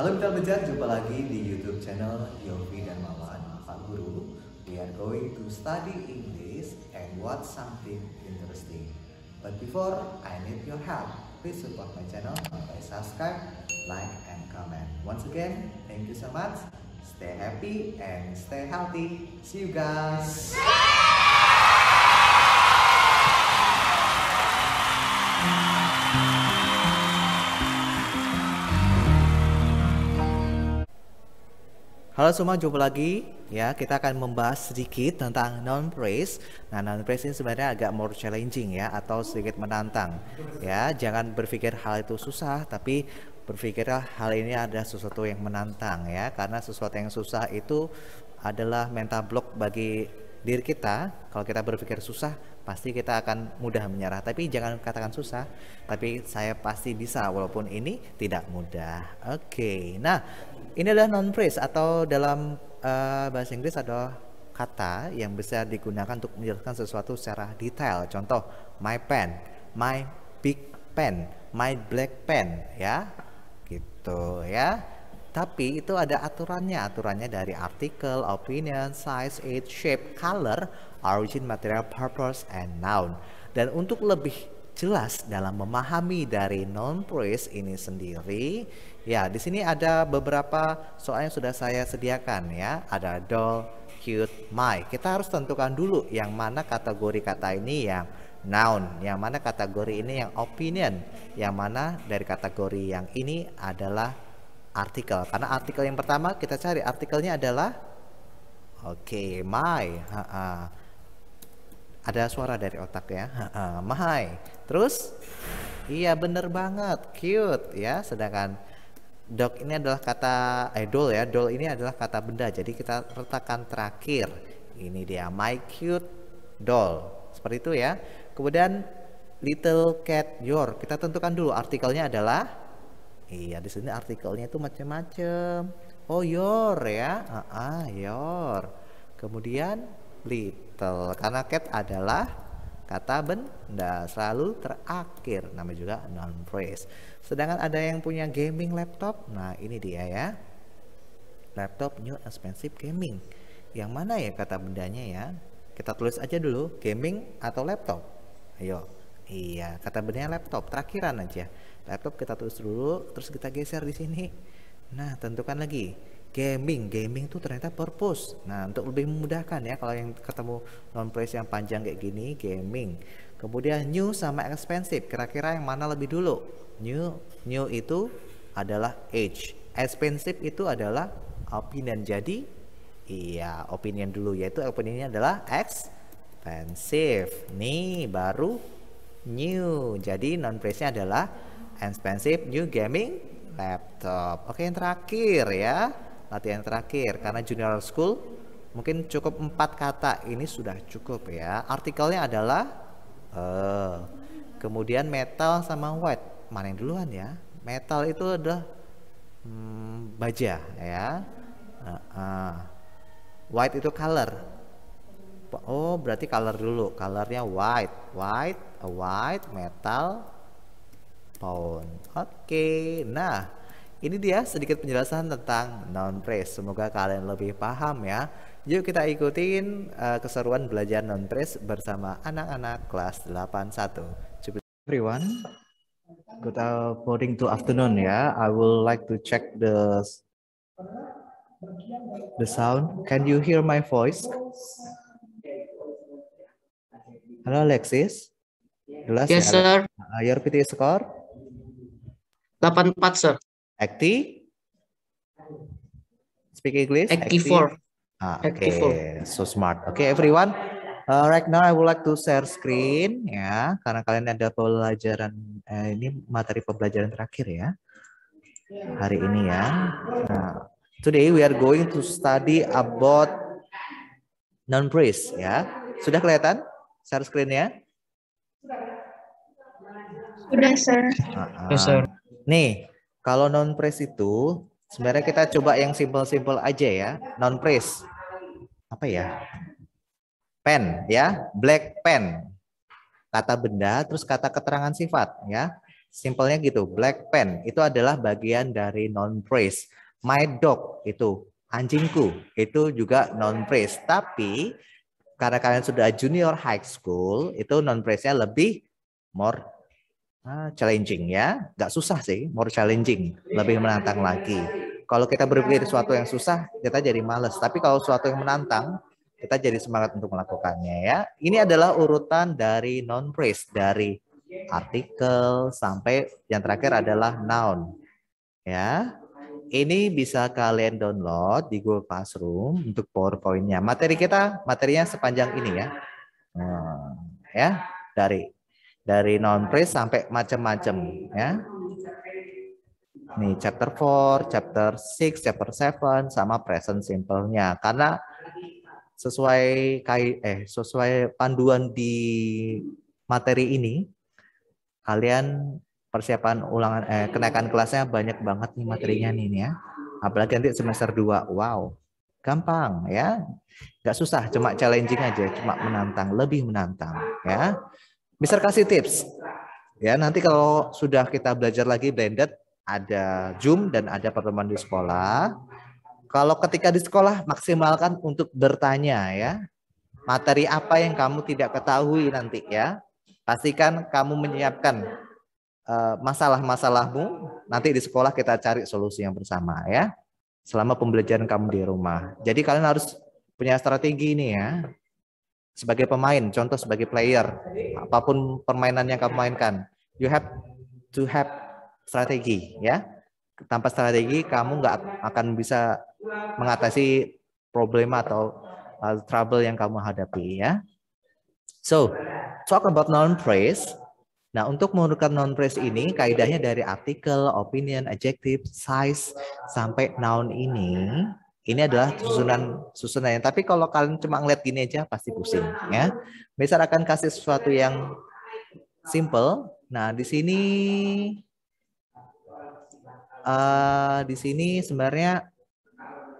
Halo Mitra Belajar, jumpa lagi di YouTube channel Yofi dan Mawan, Pak Guru. We are going to study English and watch something interesting. But before, I need your help. Please support my channel by subscribe, like, and comment. Once again, thank you so much. Stay happy and stay healthy. See you guys. Halo semua, jumpa lagi ya. Kita akan membahas sedikit tentang noun phrase. Nah, noun phrase ini sebenarnya agak more challenging ya, atau sedikit menantang ya. Jangan berpikir hal itu susah, tapi berpikirlah hal ini adalah sesuatu yang menantang ya. Karena sesuatu yang susah itu adalah mental block bagi diri kita. Kalau kita berpikir susah, pasti kita akan mudah menyerah. Tapi jangan katakan susah, tapi saya pasti bisa walaupun ini tidak mudah. Oke. Nah, ini adalah noun phrase atau dalam bahasa Inggris adalah kata yang bisa digunakan untuk menjelaskan sesuatu secara detail. Contoh, my pen, my big pen, my black pen, ya, gitu ya. Tapi itu ada aturannya dari artikel, opinion, size, age, shape, color, origin, material, purpose, and noun. Dan untuk lebih jelas dalam memahami dari noun phrase ini sendiri, ya di sini ada beberapa soal yang sudah saya sediakan ya. Ada doll, cute, my. Kita harus tentukan dulu yang mana kategori kata ini yang noun, yang mana kategori ini yang opinion, yang mana dari kategori yang ini adalah artikel. Karena artikel yang pertama kita cari artikelnya adalah my. Ada suara dari otak ya. My. Terus iya bener banget, cute ya. Sedangkan dog ini adalah kata doll ya. Doll ini adalah kata benda. Jadi kita letakkan terakhir. Ini dia, my cute doll. Seperti itu ya. Kemudian little cat your. Kita tentukan dulu artikelnya adalah di sini artikelnya itu macam-macam. Oh, your ya. Your. Kemudian little, karena cat adalah kata benda, selalu terakhir, namanya juga noun phrase. Sedangkan ada yang punya gaming laptop. Nah, ini dia ya. Laptop new expensive gaming. Yang mana ya kata bendanya ya? Kita tulis aja dulu, gaming atau laptop. Ayo. Iya, kata bendanya laptop, terakhiran aja. Laptop kita tulis dulu, terus kita geser di sini. Nah, tentukan lagi. Gaming itu ternyata purpose. Nah, untuk lebih memudahkan ya, kalau yang ketemu noun phrase yang panjang kayak gini, gaming. Kemudian new sama expensive, kira-kira yang mana lebih dulu? New itu adalah age, expensive itu adalah opinion. Jadi iya, opinion dulu, yaitu opinionnya adalah expensive. Nih baru new. Jadi noun phrase-nya adalah expensive new gaming laptop. Oke, yang terakhir ya. Latihan terakhir, karena junior school mungkin cukup 4 kata, ini sudah cukup ya. Artikelnya adalah kemudian metal sama white. Mana yang duluan ya? Metal itu adalah baja ya. White itu color. Oh, berarti color dulu. Colornya white, metal, pound. Oke. Nah, ini dia sedikit penjelasan tentang noun phrase. Semoga kalian lebih paham ya. Yuk kita ikutin keseruan belajar noun phrase bersama anak-anak kelas 81. Everyone, good morning to afternoon ya. I will like to check the sound. Can you hear my voice? Halo Alexis. Jelas yes, ya? Sir. Your PT score? 84, Sir. Active? Speak English? 84. Okay, so smart. Okay, everyone. Right now I would like to share screen ya, karena kalian ada pelajaran ini materi pembelajaran terakhir ya hari ini ya. Nah, today we are going to study about noun phrase ya. Sudah kelihatan share screen-nya? Sudah, Sir. Yes, Sir. Nih, kalau noun phrase itu sebenarnya kita coba yang simple-simple aja ya. Noun phrase apa ya? Pen ya, black pen. Kata benda terus kata keterangan sifat ya. Simpelnya gitu. Black pen itu adalah bagian dari noun phrase. My dog itu anjingku itu juga noun phrase. Tapi karena kalian sudah junior high school itu noun phrase-nya lebih more challenging ya. Nggak susah sih, more challenging, lebih menantang lagi. Kalau kita berpikir sesuatu yang susah, kita jadi males. Tapi kalau sesuatu yang menantang, kita jadi semangat untuk melakukannya ya. Ini adalah urutan dari noun phrase, dari artikel sampai yang terakhir adalah noun. Ya, ini bisa kalian download di Google Classroom untuk PowerPoint-nya. Materinya sepanjang ini ya. Ya, dari noun phrase sampai macam-macam ya. Nih chapter 4, chapter 6, chapter 7 sama present simple-nya. Karena sesuai panduan di materi ini, kalian persiapan kenaikan kelasnya banyak banget nih materinya nih ya. Apalagi nanti semester 2. Wow. Gampang ya. Nggak susah, cuma challenging aja, cuma menantang, lebih menantang ya. Mister kasih tips. Ya, nanti kalau sudah kita belajar lagi blended, ada Zoom dan ada pertemuan di sekolah. Kalau ketika di sekolah, maksimalkan untuk bertanya ya. Materi apa yang kamu tidak ketahui nanti ya. Pastikan kamu menyiapkan masalah-masalahmu. Nanti di sekolah kita cari solusi yang bersama ya. Selama pembelajaran kamu di rumah. Jadi kalian harus punya strategi ini ya. Sebagai pemain, contoh sebagai player, apapun permainan yang kamu mainkan, you have to have strategi ya. Tanpa strategi kamu nggak akan bisa mengatasi problem atau trouble yang kamu hadapi ya. So, talk about noun phrase. Nah, untuk menggunakan noun phrase ini, kaidahnya dari artikel, opinion, adjective, size, sampai noun ini adalah susunannya. Tapi kalau kalian cuma ngeliat gini aja, pasti pusing ya. Misal akan kasih sesuatu yang simple. Nah, di sini sebenarnya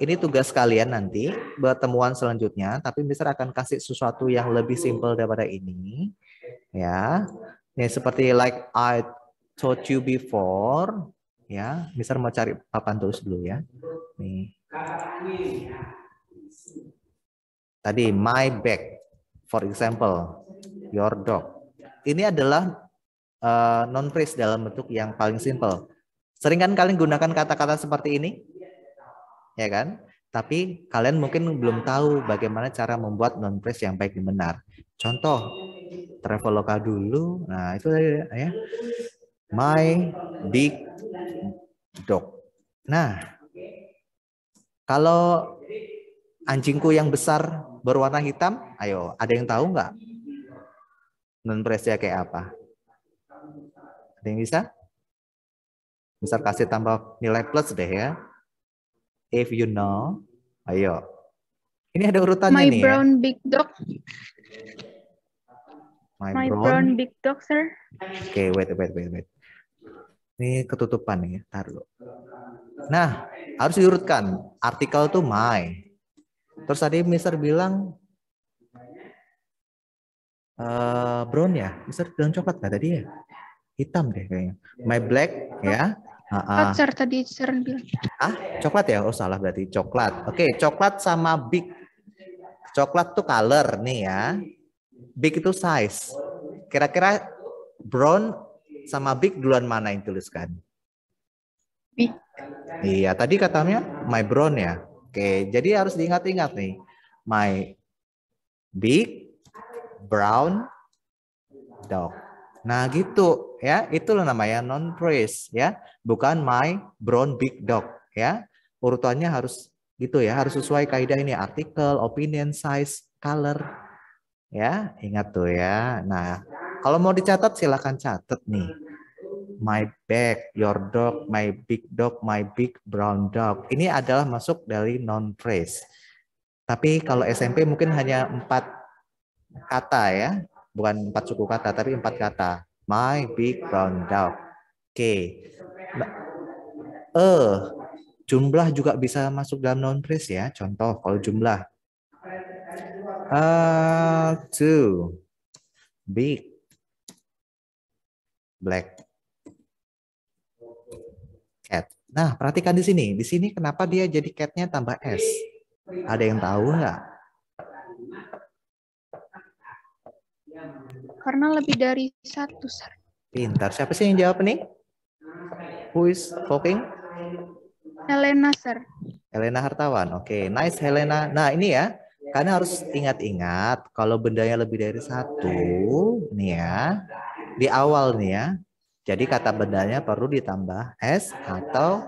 ini tugas kalian nanti buat temuan selanjutnya. Tapi misal akan kasih sesuatu yang lebih simple daripada ini, ya. Nih seperti like I told you before, ya. Misal mau cari papan tulis dulu ya. Nih. Tadi my bag, for example, your dog. Ini adalah non phrase dalam bentuk yang paling simple. Sering kan kalian gunakan kata-kata seperti ini, ya kan? Tapi kalian mungkin belum tahu bagaimana cara membuat non phrase yang baik dan benar. Contoh, Traveloka dulu. Nah, itu ya. My big dog. Nah, kalau anjingku yang besar berwarna hitam, ayo, ada yang tahu nggak? Non phrase-nya kayak apa? Ada yang bisa? Bisa kasih tambah nilai plus deh ya. If you know, ayo. Ini ada urutannya My nih ya. brown big dog. My brown big dog, sir. Oke, wait. Ini ketutupan nih, taruh. Nah, harus diurutkan. Artikel tuh my. Terus tadi Mister bilang brown ya. Mister bilang coklat nggak tadi ya? Hitam deh kayaknya. My black ya. Coklat, sir, tadi sir bilang. Coklat ya? Oh salah berarti coklat. Oke, coklat sama big. Coklat tuh color nih ya. Big itu size. Kira-kira brown sama big duluan mana yang tuliskan? Big. Iya, tadi katanya my brown ya. Oke, jadi harus diingat-ingat nih. My big brown dog. Nah, gitu ya. Itulah namanya non phrase ya. Bukan my brown big dog ya. Urutannya harus gitu ya, harus sesuai kaidah ini, artikel, opinion, size, color. Ya, ingat tuh ya. Nah, kalau mau dicatat silahkan catat nih. My bag, your dog, my big dog, my big brown dog. Ini adalah masuk dari non phrase. Tapi kalau SMP mungkin hanya 4 kata ya. Bukan 4 suku kata, tapi 4 kata. My big brown dog. Oke. Jumlah juga bisa masuk dalam non phrase ya. Contoh kalau jumlah. Two big black cat. Nah, perhatikan di sini. Di sini kenapa dia jadi cat-nya tambah S? Ada yang tahu nggak? Karena lebih dari satu, sir. Pintar. Siapa sih yang jawab nih? Who is talking? Helena, sir. Helena Hartawan. Oke, nice Helena. Nah, ini ya. Karena harus ingat-ingat kalau bendanya lebih dari satu, nih ya. Di awal nih ya. Jadi kata bendanya perlu ditambah S atau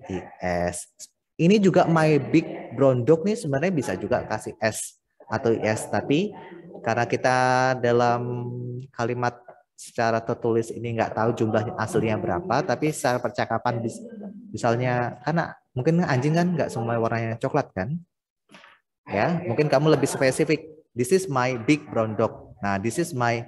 IS. Ini juga my big brown dog nih sebenarnya bisa juga kasih S atau IS. Tapi karena kita dalam kalimat secara tertulis ini nggak tahu jumlahnya aslinya berapa, tapi secara percakapan misalnya karena mungkin anjing kan nggak semua warnanya coklat kan, ya mungkin kamu lebih spesifik. This is my big brown dog. Nah, this is my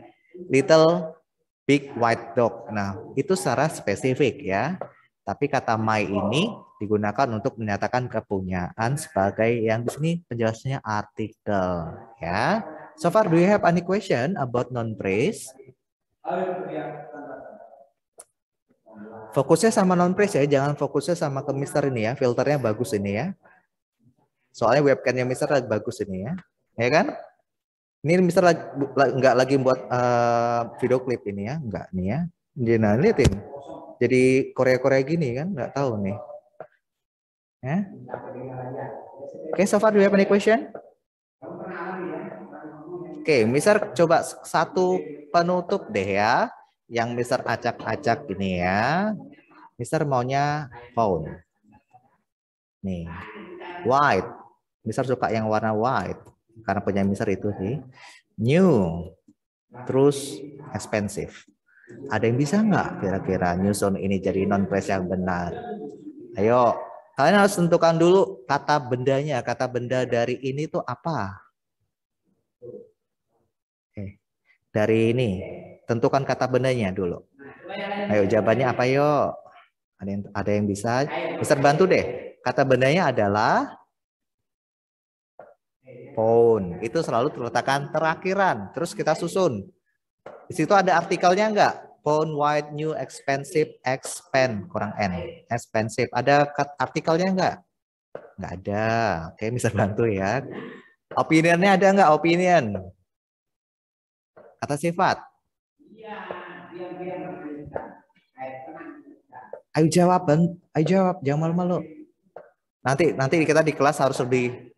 little big white dog. Nah, itu secara spesifik ya. Tapi kata my ini digunakan untuk menyatakan kepunyaan sebagai yang di sini penjelasannya artikel ya. So far, do you have any question about non phrase? Fokusnya sama non phrase ya, jangan fokusnya sama ke Mister ini ya. Filternya bagus ini ya. Soalnya webcamnya Mister lagi bagus ini ya. Ya kan? Ini Mister nggak lagi buat video klip ini ya, nggak nih ya. Nah, lihatin. Jadi Korea-Korea gini kan, nggak tahu nih. Ya. Oke, so far do you have any question? Oke, Mister coba satu penutup deh ya, yang Mister acak-acak gini ya. Mister maunya phone. Nih, white. Mister suka yang warna white karena punya Mister itu sih. New, terus expensive. Ada yang bisa nggak kira-kira nyusun ini jadi non phrase yang benar? Ayo, kalian harus tentukan dulu kata bendanya. Kata benda dari ini tuh apa? Dari ini, tentukan kata bendanya dulu. Ayo jawabannya apa yuk? Ada yang bisa? Bisa bantu deh. Kata bendanya adalah phone. Itu selalu terletakkan terakhiran. Terus kita susun. Di situ ada artikelnya enggak? Phone, white, new, expensive, expand, kurang N. Expensive. Ada artikelnya enggak? Enggak ada. Oke, bisa bantu ya. Opinionnya ada enggak? Opinion. Kata sifat. Ayo jawab, jangan malu-malu. Nanti kita di kelas harus lebih